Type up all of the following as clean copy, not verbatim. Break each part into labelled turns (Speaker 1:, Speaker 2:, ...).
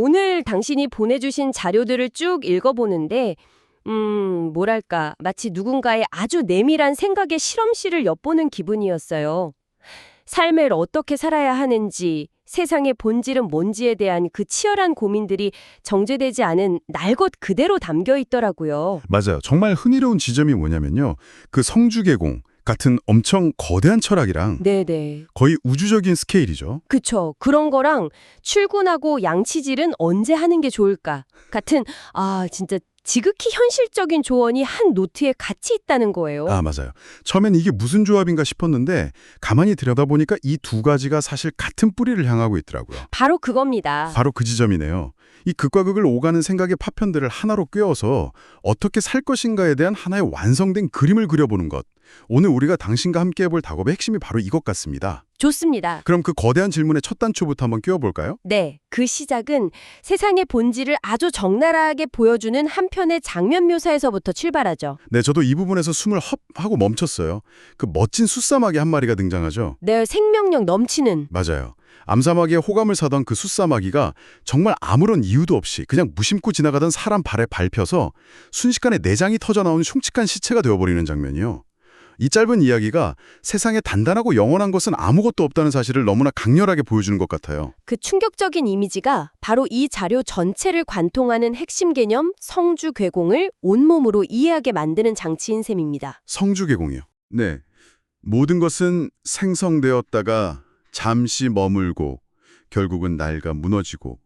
Speaker 1: 오늘 당신이 보내주신 자료들을 쭉 읽어보는데, 뭐랄까, 마치 누군가의 아주 내밀한 생각의 실험실을 엿보는 기분이었어요. 삶을 어떻게 살아야 하는지, 세상의 본질은 뭔지에 대한 그 치열한 고민들이 정제되지 않은 날 것 그대로 담겨 있더라고요.
Speaker 2: 맞아요. 정말 흥미로운 지점이 뭐냐면요. 그 성주개공 같은 엄청 거대한 철학이랑
Speaker 1: 네네.
Speaker 2: 거의 우주적인 스케일이죠.
Speaker 1: 그쵸. 그런 거랑 출근하고 양치질은 언제 하는 게 좋을까? 같은, 진짜 지극히 현실적인 조언이 한 노트에 같이 있다는 거예요.
Speaker 2: 맞아요. 처음엔 이게 무슨 조합인가 싶었는데 가만히 들여다보니까 이 두 가지가 사실 같은 뿌리를 향하고 있더라고요.
Speaker 1: 바로 그겁니다.
Speaker 2: 바로 그 지점이네요. 이 극과 극을 오가는 생각의 파편들을 하나로 꿰어서 어떻게 살 것인가에 대한 하나의 완성된 그림을 그려보는 것. 오늘 우리가 당신과 함께 해볼 작업의 핵심이 바로 이것 같습니다.
Speaker 1: 좋습니다.
Speaker 2: 그럼 그 거대한 질문의 첫 단추부터 한번 끼워볼까요?
Speaker 1: 네, 그 시작은 세상의 본질을 아주 적나라하게 보여주는 한 편의 장면 묘사에서부터 출발하죠.
Speaker 2: 네, 저도 이 부분에서 숨을 헙 하고 멈췄어요. 그 멋진 숫사마귀 한 마리가 등장하죠.
Speaker 1: 내 생명력 넘치는.
Speaker 2: 맞아요. 암사마귀의 호감을 사던 그 숫사마귀가 정말 아무런 이유도 없이 그냥 무심코 지나가던 사람 발에 밟혀서 순식간에 내장이 터져나온 흉측한 시체가 되어버리는 장면이요. 이 짧은 이야기가 세상에 단단하고 영원한 것은 아무것도 없다는 사실을 너무나 강렬하게 보여주는 것 같아요.
Speaker 1: 그 충격적인 이미지가 바로 이 자료 전체를 관통하는 핵심 개념 성주괴공을 온몸으로 이해하게 만드는 장치인 셈입니다.
Speaker 2: 성주개공이요. 네. 모든 것은 생성되었다가 잠시 머물고 결국은 낡아 무너지고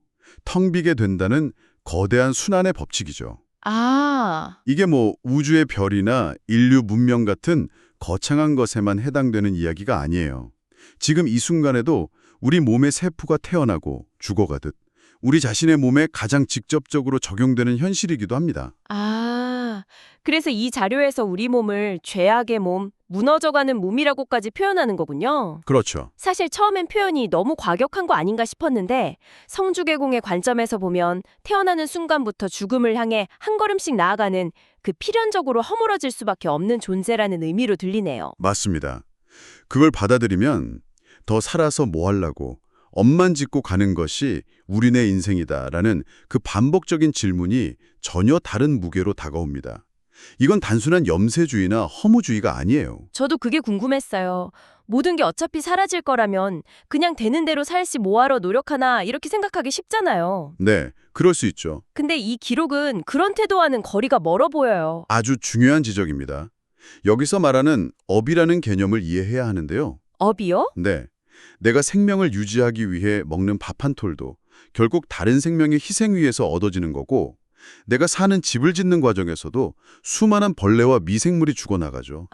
Speaker 2: 텅 비게 된다는 거대한 순환의 법칙이죠. 이게 우주의 별이나 인류 문명 같은 거창한 것에만 해당되는 이야기가 아니에요. 지금 이 순간에도 우리 몸의 세포가 태어나고 죽어가듯 우리 자신의 몸에 가장 직접적으로 적용되는 현실이기도 합니다.
Speaker 1: 그래서 이 자료에서 우리 몸을 죄악의 몸, 무너져가는 몸이라고까지 표현하는 거군요.
Speaker 2: 그렇죠.
Speaker 1: 사실 처음엔 표현이 너무 과격한 거 아닌가 싶었는데 성주괴공의 관점에서 보면 태어나는 순간부터 죽음을 향해 한 걸음씩 나아가는 그 필연적으로 허물어질 수밖에 없는 존재라는 의미로 들리네요.
Speaker 2: 맞습니다. 그걸 받아들이면 더 살아서 뭐 하려고 업만 짓고 가는 것이 우리네 인생이다라는 그 반복적인 질문이 전혀 다른 무게로 다가옵니다. 이건 단순한 염세주의나 허무주의가 아니에요.
Speaker 1: 저도 그게 궁금했어요. 모든 게 어차피 사라질 거라면 그냥 되는 대로 살시 뭐하러 노력하나 이렇게 생각하기 쉽잖아요.
Speaker 2: 네, 그럴 수 있죠.
Speaker 1: 근데 이 기록은 그런 태도와는 거리가 멀어 보여요.
Speaker 2: 아주 중요한 지적입니다. 여기서 말하는 업이라는 개념을 이해해야 하는데요.
Speaker 1: 업이요?
Speaker 2: 네, 내가 생명을 유지하기 위해 먹는 밥 한 톨도 결국 다른 생명의 희생 위에서 얻어지는 거고 내가 사는 집을 짓는 과정에서도 수많은 벌레와 미생물이 죽어나가죠.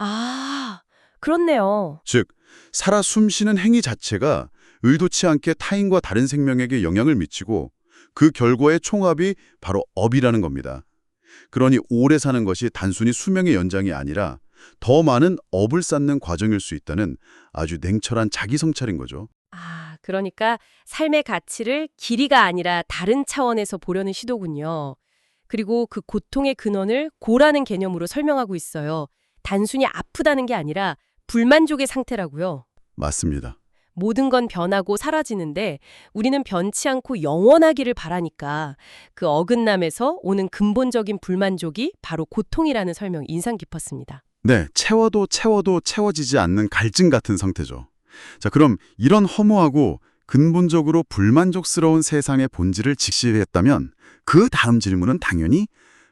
Speaker 1: 그렇네요.
Speaker 2: 즉, 살아 숨쉬는 행위 자체가 의도치 않게 타인과 다른 생명에게 영향을 미치고 그 결과의 총합이 바로 업이라는 겁니다. 그러니 오래 사는 것이 단순히 수명의 연장이 아니라 더 많은 업을 쌓는 과정일 수 있다는 아주 냉철한 자기 성찰인 거죠.
Speaker 1: 그러니까 삶의 가치를 길이가 아니라 다른 차원에서 보려는 시도군요. 그리고 그 고통의 근원을 고라는 개념으로 설명하고 있어요. 단순히 아프다는 게 아니라 불만족의 상태라고요.
Speaker 2: 맞습니다.
Speaker 1: 모든 건 변하고 사라지는데 우리는 변치 않고 영원하기를 바라니까 그 어긋남에서 오는 근본적인 불만족이 바로 고통이라는 설명이 인상 깊었습니다.
Speaker 2: 네, 채워도 채워지지 않는 갈증 같은 상태죠. 자, 그럼 이런 허무하고 근본적으로 불만족스러운 세상의 본질을 직시했다면 그 다음 질문은 당연히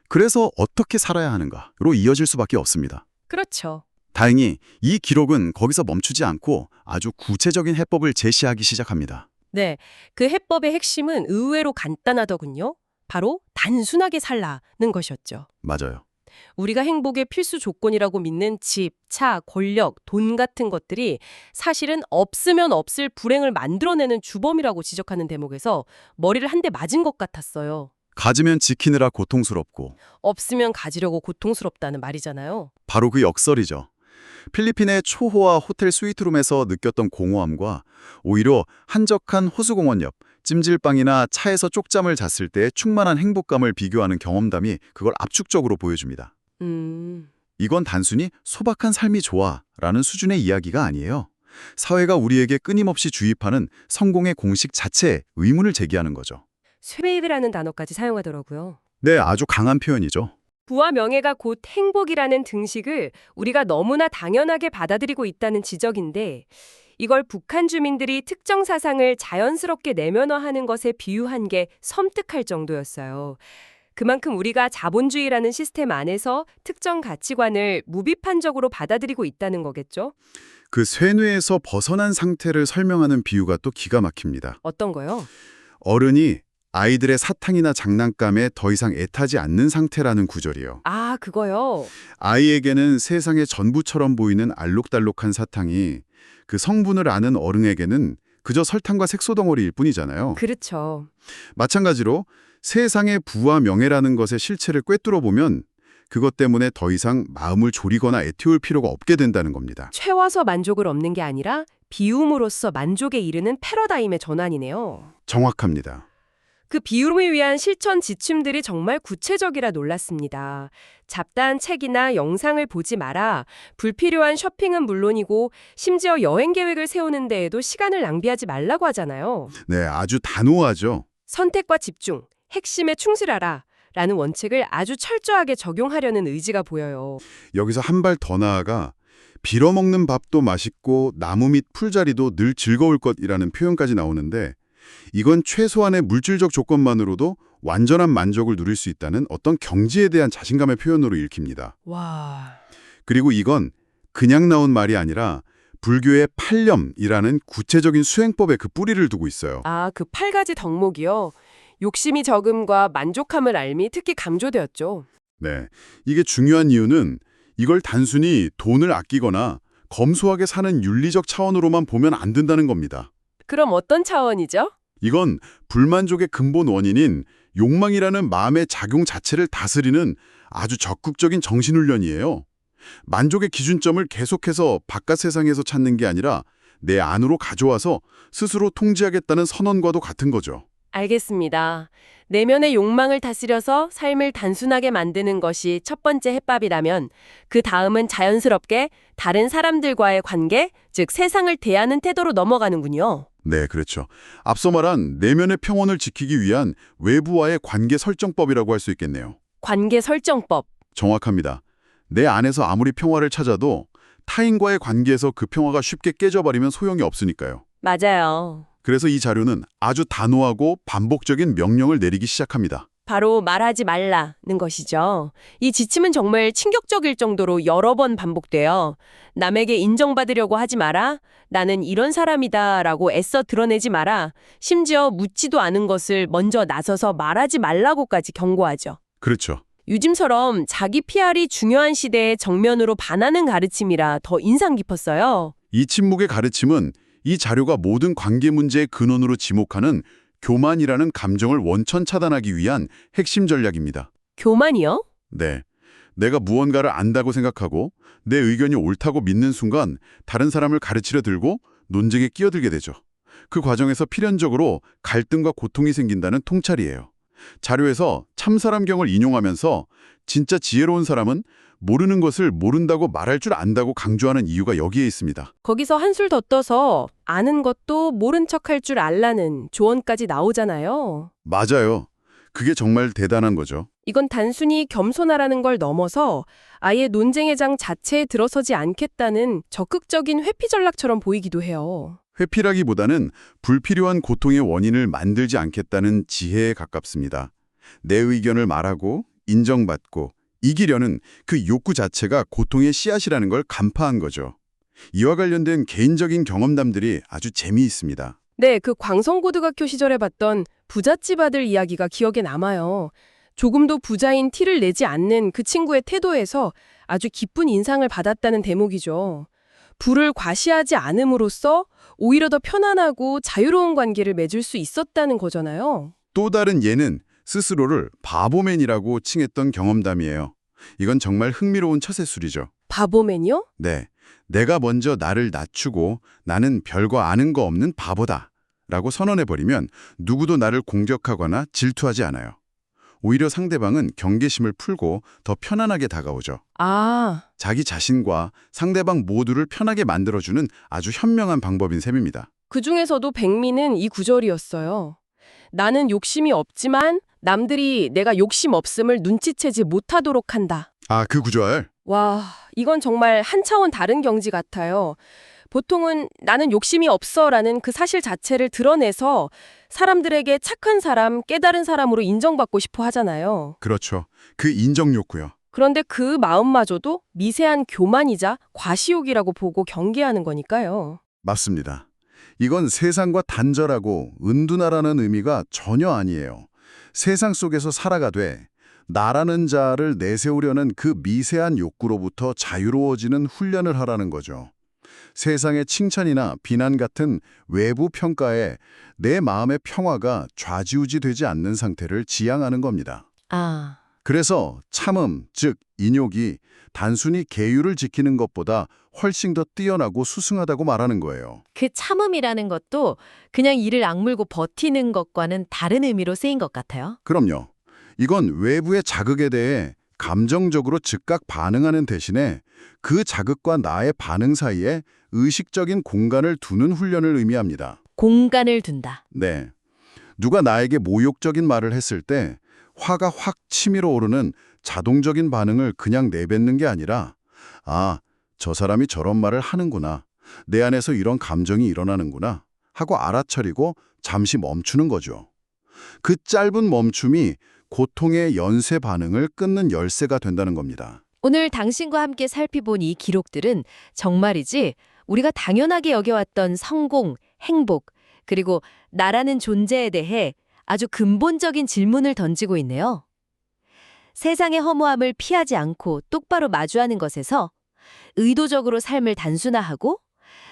Speaker 2: 그래서 어떻게 살아야 하는가로 이어질 수밖에 없습니다.
Speaker 1: 그렇죠.
Speaker 2: 다행히 이 기록은 거기서 멈추지 않고 아주 구체적인 해법을 제시하기 시작합니다.
Speaker 1: 네, 그 해법의 핵심은 의외로 간단하더군요. 바로 단순하게 살라는 것이었죠.
Speaker 2: 맞아요.
Speaker 1: 우리가 행복의 필수 조건이라고 믿는 집, 차, 권력, 돈 같은 것들이 사실은 없으면 없을 불행을 만들어내는 주범이라고 지적하는 대목에서 머리를 한 대 맞은 것 같았어요.
Speaker 2: 가지면 지키느라 고통스럽고
Speaker 1: 없으면 가지려고 고통스럽다는 말이잖아요.
Speaker 2: 바로 그 역설이죠. 필리핀의 초호화 호텔 스위트룸에서 느꼈던 공허함과 오히려 한적한 호수공원 옆 찜질방이나 차에서 쪽잠을 잤을 때 충만한 행복감을 비교하는 경험담이 그걸 압축적으로 보여줍니다. 이건 단순히 소박한 삶이 좋아라는 수준의 이야기가 아니에요. 사회가 우리에게 끊임없이 주입하는 성공의 공식 자체에 의문을 제기하는 거죠.
Speaker 1: 쇠입이라는 단어까지 사용하더라고요.
Speaker 2: 네, 아주 강한 표현이죠.
Speaker 1: 부와 명예가 곧 행복이라는 등식을 우리가 너무나 당연하게 받아들이고 있다는 지적인데 이걸 북한 주민들이 특정 사상을 자연스럽게 내면화하는 것에 비유한 게 섬뜩할 정도였어요. 그만큼 우리가 자본주의라는 시스템 안에서 특정 가치관을 무비판적으로 받아들이고 있다는 거겠죠?
Speaker 2: 그 쇠뇌에서 벗어난 상태를 설명하는 비유가 또 기가 막힙니다.
Speaker 1: 어떤 거요?
Speaker 2: 어른이 아이들의 사탕이나 장난감에 더 이상 애타지 않는 상태라는 구절이요.
Speaker 1: 아, 그거요.
Speaker 2: 아이에게는 세상의 전부처럼 보이는 알록달록한 사탕이 그 성분을 아는 어른에게는 그저 설탕과 색소덩어리일 뿐이잖아요.
Speaker 1: 그렇죠.
Speaker 2: 마찬가지로 세상의 부와 명예라는 것의 실체를 꿰뚫어 보면 그것 때문에 더 이상 마음을 졸이거나 애태울 필요가 없게 된다는 겁니다.
Speaker 1: 채워서 만족을 얻는 게 아니라 비움으로써 만족에 이르는 패러다임의 전환이네요.
Speaker 2: 정확합니다.
Speaker 1: 그 비움을 위한 실천 지침들이 정말 구체적이라 놀랐습니다. 잡다한 책이나 영상을 보지 마라, 불필요한 쇼핑은 물론이고 심지어 여행 계획을 세우는 데에도 시간을 낭비하지 말라고 하잖아요.
Speaker 2: 네, 아주 단호하죠.
Speaker 1: 선택과 집중, 핵심에 충실하라 라는 원칙을 아주 철저하게 적용하려는 의지가 보여요.
Speaker 2: 여기서 한 발 더 나아가 빌어먹는 밥도 맛있고 나무 밑 풀자리도 늘 즐거울 것이라는 표현까지 나오는데 이건 최소한의 물질적 조건만으로도 완전한 만족을 누릴 수 있다는 어떤 경지에 대한 자신감의 표현으로 읽힙니다.
Speaker 1: 와...
Speaker 2: 그리고 이건 그냥 나온 말이 아니라 불교의 팔념이라는 구체적인 수행법에 그 뿌리를 두고 있어요.
Speaker 1: 아, 그 8가지 덕목이요. 욕심이 적음과 만족함을 알미 특히 강조되었죠.
Speaker 2: 네, 이게 중요한 이유는 이걸 단순히 돈을 아끼거나 검소하게 사는 윤리적 차원으로만 보면 안 된다는 겁니다.
Speaker 1: 그럼 어떤 차원이죠?
Speaker 2: 이건 불만족의 근본 원인인 욕망이라는 마음의 작용 자체를 다스리는 아주 적극적인 정신훈련이에요. 만족의 기준점을 계속해서 바깥 세상에서 찾는 게 아니라 내 안으로 가져와서 스스로 통제하겠다는 선언과도 같은 거죠.
Speaker 1: 알겠습니다. 내면의 욕망을 다스려서 삶을 단순하게 만드는 것이 첫 번째 해법이라면 그 다음은 자연스럽게 다른 사람들과의 관계, 즉 세상을 대하는 태도로 넘어가는군요.
Speaker 2: 네, 그렇죠. 앞서 말한 내면의 평온을 지키기 위한 외부와의 관계 설정법이라고 할 수 있겠네요.
Speaker 1: 관계 설정법.
Speaker 2: 정확합니다. 내 안에서 아무리 평화를 찾아도 타인과의 관계에서 그 평화가 쉽게 깨져버리면 소용이 없으니까요.
Speaker 1: 맞아요.
Speaker 2: 그래서 이 자료는 아주 단호하고 반복적인 명령을 내리기 시작합니다.
Speaker 1: 바로 말하지 말라는 것이죠. 이 지침은 정말 충격적일 정도로 여러 번 반복돼요. 남에게 인정받으려고 하지 마라. 나는 이런 사람이다 라고 애써 드러내지 마라. 심지어 묻지도 않은 것을 먼저 나서서 말하지 말라고까지 경고하죠.
Speaker 2: 그렇죠.
Speaker 1: 요즘처럼 자기 PR이 중요한 시대에 정면으로 반하는 가르침이라 더 인상 깊었어요.
Speaker 2: 이 침묵의 가르침은 이 자료가 모든 관계 문제의 근원으로 지목하는 교만이라는 감정을 원천 차단하기 위한 핵심 전략입니다.
Speaker 1: 교만이요?
Speaker 2: 네. 내가 무언가를 안다고 생각하고 내 의견이 옳다고 믿는 순간 다른 사람을 가르치려 들고 논쟁에 끼어들게 되죠. 그 과정에서 필연적으로 갈등과 고통이 생긴다는 통찰이에요. 자료에서 참사람경을 인용하면서 진짜 지혜로운 사람은 모르는 것을 모른다고 말할 줄 안다고 강조하는 이유가 여기에 있습니다.
Speaker 1: 거기서 한술 더 떠서 아는 것도 모른 척할 줄 알라는 조언까지 나오잖아요.
Speaker 2: 맞아요. 그게 정말 대단한 거죠.
Speaker 1: 이건 단순히 겸손하라는 걸 넘어서 아예 논쟁의 장 자체에 들어서지 않겠다는 적극적인 회피 전략처럼 보이기도 해요.
Speaker 2: 회피라기보다는 불필요한 고통의 원인을 만들지 않겠다는 지혜에 가깝습니다. 내 의견을 말하고 인정받고 이기려는 그 욕구 자체가 고통의 씨앗이라는 걸 간파한 거죠. 이와 관련된 개인적인 경험담들이 아주 재미있습니다.
Speaker 1: 네, 그 광성고등학교 시절에 봤던 부잣집 아들 이야기가 기억에 남아요. 조금도 부자인 티를 내지 않는 그 친구의 태도에서 아주 깊은 인상을 받았다는 대목이죠. 부를 과시하지 않음으로써 오히려 더 편안하고 자유로운 관계를 맺을 수 있었다는 거잖아요.
Speaker 2: 또 다른 예는 스스로를 바보맨이라고 칭했던 경험담이에요. 이건 정말 흥미로운 처세술이죠.
Speaker 1: 바보맨이요?
Speaker 2: 네, 내가 먼저 나를 낮추고 나는 별거 아는 거 없는 바보다 라고 선언해버리면 누구도 나를 공격하거나 질투하지 않아요. 오히려 상대방은 경계심을 풀고 더 편안하게 다가오죠.
Speaker 1: 아,
Speaker 2: 자기 자신과 상대방 모두를 편하게 만들어주는 아주 현명한 방법인 셈입니다.
Speaker 1: 그 중에서도 백미는 이 구절이었어요. 나는 욕심이 없지만 남들이 내가 욕심 없음을 눈치채지 못하도록 한다.
Speaker 2: 아, 그 구절?
Speaker 1: 와, 이건 정말 한 차원 다른 경지 같아요. 보통은 나는 욕심이 없어라는 그 사실 자체를 드러내서 사람들에게 착한 사람, 깨달은 사람으로 인정받고 싶어 하잖아요.
Speaker 2: 그렇죠. 그 인정 욕구요.
Speaker 1: 그런데 그 마음마저도 미세한 교만이자 과시욕이라고 보고 경계하는 거니까요.
Speaker 2: 맞습니다. 이건 세상과 단절하고 은둔하라는 의미가 전혀 아니에요. 세상 속에서 살아가되 나라는 자를 내세우려는 그 미세한 욕구로부터 자유로워지는 훈련을 하라는 거죠. 세상의 칭찬이나 비난 같은 외부 평가에 내 마음의 평화가 좌지우지되지 않는 상태를 지향하는 겁니다.
Speaker 1: 아,
Speaker 2: 그래서 참음, 즉 인욕이 단순히 계율을 지키는 것보다 훨씬 더 뛰어나고 수승하다고 말하는 거예요.
Speaker 3: 그 참음이라는 것도 그냥 이를 악물고 버티는 것과는 다른 의미로 쓰인 것 같아요.
Speaker 2: 그럼요. 이건 외부의 자극에 대해 감정적으로 즉각 반응하는 대신에 그 자극과 나의 반응 사이에 의식적인 공간을 두는 훈련을 의미합니다.
Speaker 3: 공간을 둔다.
Speaker 2: 네. 누가 나에게 모욕적인 말을 했을 때 화가 확 치밀어 오르는 자동적인 반응을 그냥 내뱉는 게 아니라 아, 저 사람이 저런 말을 하는구나. 내 안에서 이런 감정이 일어나는구나 하고 알아차리고 잠시 멈추는 거죠. 그 짧은 멈춤이 고통의 연쇄 반응을 끊는 열쇠가 된다는 겁니다.
Speaker 3: 오늘 당신과 함께 살펴본 이 기록들은 정말이지 우리가 당연하게 여겨왔던 성공, 행복, 그리고 나라는 존재에 대해 아주 근본적인 질문을 던지고 있네요. 세상의 허무함을 피하지 않고 똑바로 마주하는 것에서 의도적으로 삶을 단순화하고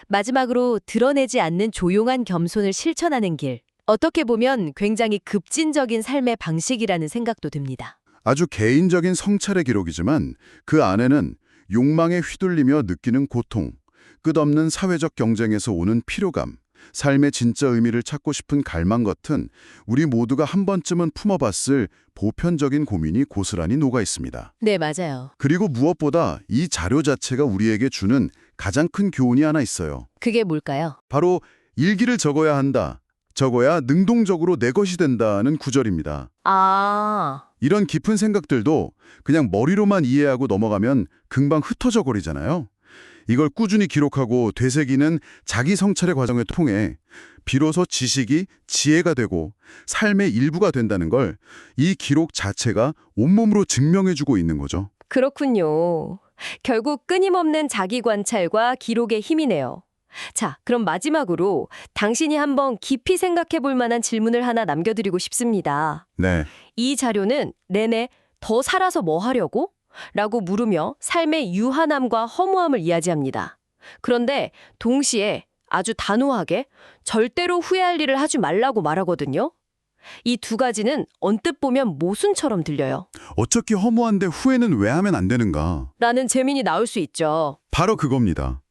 Speaker 3: 마지막으로 드러내지 않는 조용한 겸손을 실천하는 길. 어떻게 보면 굉장히 급진적인 삶의 방식이라는 생각도 듭니다.
Speaker 2: 아주 개인적인 성찰의 기록이지만 그 안에는 욕망에 휘둘리며 느끼는 고통, 끝없는 사회적 경쟁에서 오는 피로감, 삶의 진짜 의미를 찾고 싶은 갈망 같은 우리 모두가 한 번쯤은 품어봤을 보편적인 고민이 고스란히 녹아 있습니다.
Speaker 3: 네, 맞아요.
Speaker 2: 그리고 무엇보다 이 자료 자체가 우리에게 주는 가장 큰 교훈이 하나 있어요.
Speaker 3: 그게 뭘까요?
Speaker 2: 바로 일기를 적어야 한다. 적어야 능동적으로 내 것이 된다는 구절입니다.
Speaker 3: 아,
Speaker 2: 이런 깊은 생각들도 그냥 머리로만 이해하고 넘어가면 금방 흩어져 버리잖아요. 이걸 꾸준히 기록하고 되새기는 자기 성찰의 과정을 통해 비로소 지식이 지혜가 되고 삶의 일부가 된다는 걸 이 기록 자체가 온몸으로 증명해주고 있는 거죠.
Speaker 1: 그렇군요. 결국 끊임없는 자기 관찰과 기록의 힘이네요. 자, 그럼 마지막으로 당신이 한번 깊이 생각해 볼 만한 질문을 하나 남겨드리고 싶습니다.
Speaker 2: 네,
Speaker 1: 이 자료는 내내 더 살아서 뭐 하려고? 라고 물으며 삶의 유한함과 허무함을 이야기합니다. 그런데 동시에 아주 단호하게 절대로 후회할 일을 하지 말라고 말하거든요. 이 두 가지는 언뜻 보면 모순처럼 들려요.
Speaker 2: 어떻게 허무한데 후회는 왜 하면 안 되는가?
Speaker 1: 라는 재민이 나올 수 있죠.
Speaker 2: 바로 그겁니다.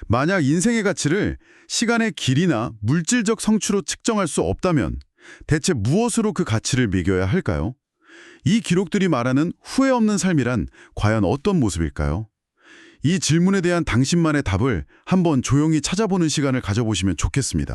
Speaker 2: 만약 인생의 가치를 시간의 길이나 물질적 성취로 측정할 수 없다면 대체 무엇으로 그 가치를 매겨야 할까요? 이 기록들이 말하는 후회 없는 삶이란 과연 어떤 모습일까요? 이 질문에 대한 당신만의 답을 한번 조용히 찾아보는 시간을 가져보시면 좋겠습니다.